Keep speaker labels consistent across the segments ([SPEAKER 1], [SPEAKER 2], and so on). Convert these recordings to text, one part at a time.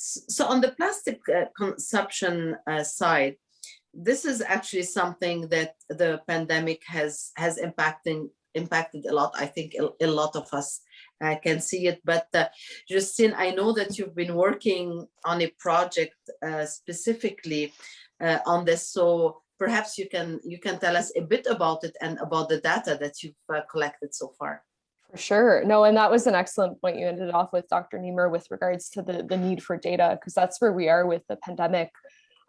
[SPEAKER 1] So on the plastic consumption side, this is actually something that the pandemic has impacted a lot. I think a lot of us can see it. But Justine, I know that you've been working on a project specifically on this. So perhaps you can tell us a bit about it and about the data that you've collected so far.
[SPEAKER 2] For sure. No, and that was an excellent point you ended off with, Dr. Niemer, with regards to the need for data, because that's where we are with the pandemic.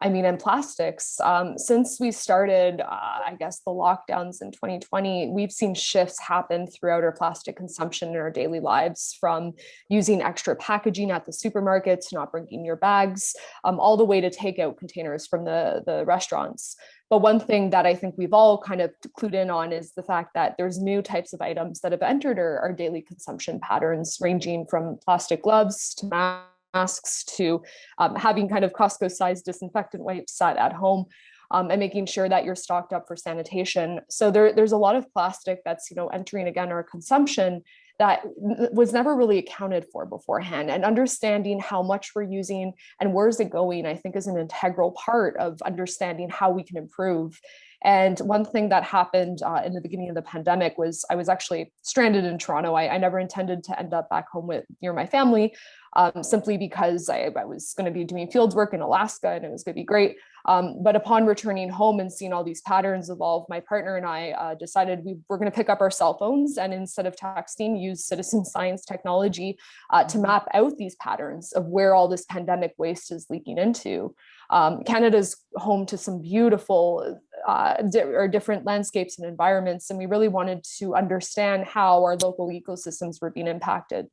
[SPEAKER 2] I mean, and plastics, since we started, I guess, the lockdowns in 2020, we've seen shifts happen throughout our plastic consumption in our daily lives, from using extra packaging at the supermarket to not bringing your bags, all the way to takeout containers from the restaurants. But one thing that I think we've all kind of clued in on is the fact that there's new types of items that have entered our daily consumption patterns, ranging from plastic gloves to masks to having kind of Costco-sized disinfectant wipes at home, and making sure that you're stocked up for sanitation. So there's a lot of plastic that's entering again our consumption that was never really accounted for beforehand. And understanding how much we're using and where's it going, I think, is an integral part of understanding how we can improve. And one thing that happened in the beginning of the pandemic was I was actually stranded in Toronto. I never intended to end up back home near my family, simply because I was going to be doing field work in Alaska and it was going to be great. But upon returning home and seeing all these patterns evolve, my partner and I decided we were going to pick up our cell phones and, instead of texting, use citizen science technology to map out these patterns of where all this pandemic waste is leaking into. Canada's home to some beautiful different landscapes and environments, and we really wanted to understand how our local ecosystems were being impacted.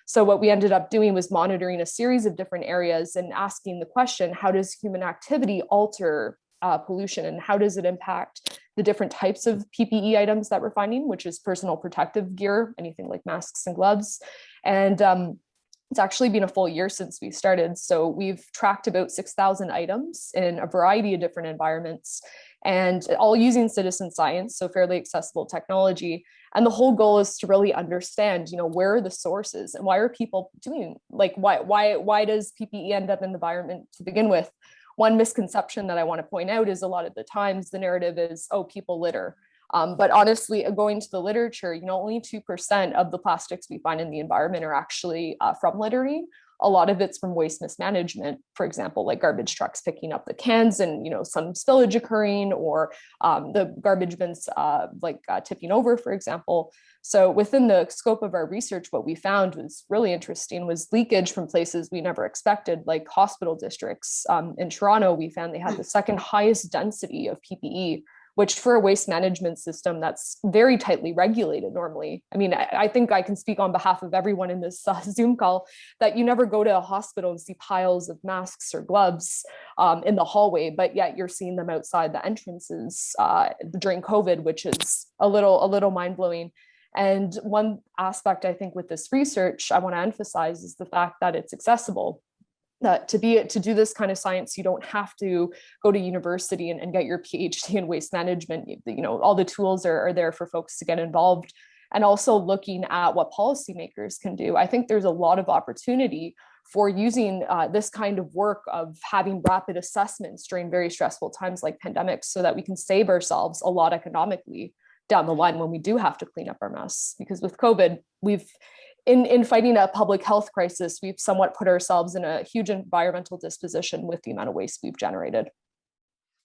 [SPEAKER 2] So what we ended up doing was monitoring a series of different areas and asking the question, how does human activity alter pollution, and how does it impact the different types of PPE items that we're finding, which is personal protective gear, anything like masks and gloves. And it's actually been a full year since we started. So we've tracked about 6,000 items in a variety of different environments, and all using citizen science, so fairly accessible technology. And the whole goal is to really understand, where are the sources and why are people doing, like, why does PPE end up in the environment to begin with? One misconception that I want to point out is a lot of the times the narrative is, oh, people litter. But honestly, going to the literature, only 2% of the plastics we find in the environment are actually from littering. A lot of it's from waste mismanagement, for example, like garbage trucks picking up the cans and, some spillage occurring, or the garbage bins tipping over, for example. So within the scope of our research, what we found was really interesting was leakage from places we never expected, like hospital districts. In Toronto, we found they had the second highest density of PPE, which for a waste management system that's very tightly regulated normally. I mean, I think I can speak on behalf of everyone in this Zoom call that you never go to a hospital and see piles of masks or gloves in the hallway, but yet you're seeing them outside the entrances during COVID, which is a little mind-blowing. And one aspect I think with this research I want to emphasize is the fact that it's accessible. That to do this kind of science, you don't have to go to university and get your PhD in waste management. All the tools are there for folks to get involved. And also looking at what policymakers can do. I think there's a lot of opportunity for using this kind of work of having rapid assessments during very stressful times like pandemics, so that we can save ourselves a lot economically down the line when we do have to clean up our mess. Because with COVID, in fighting a public health crisis, we've somewhat put ourselves in a huge environmental disposition with the amount of waste we've generated.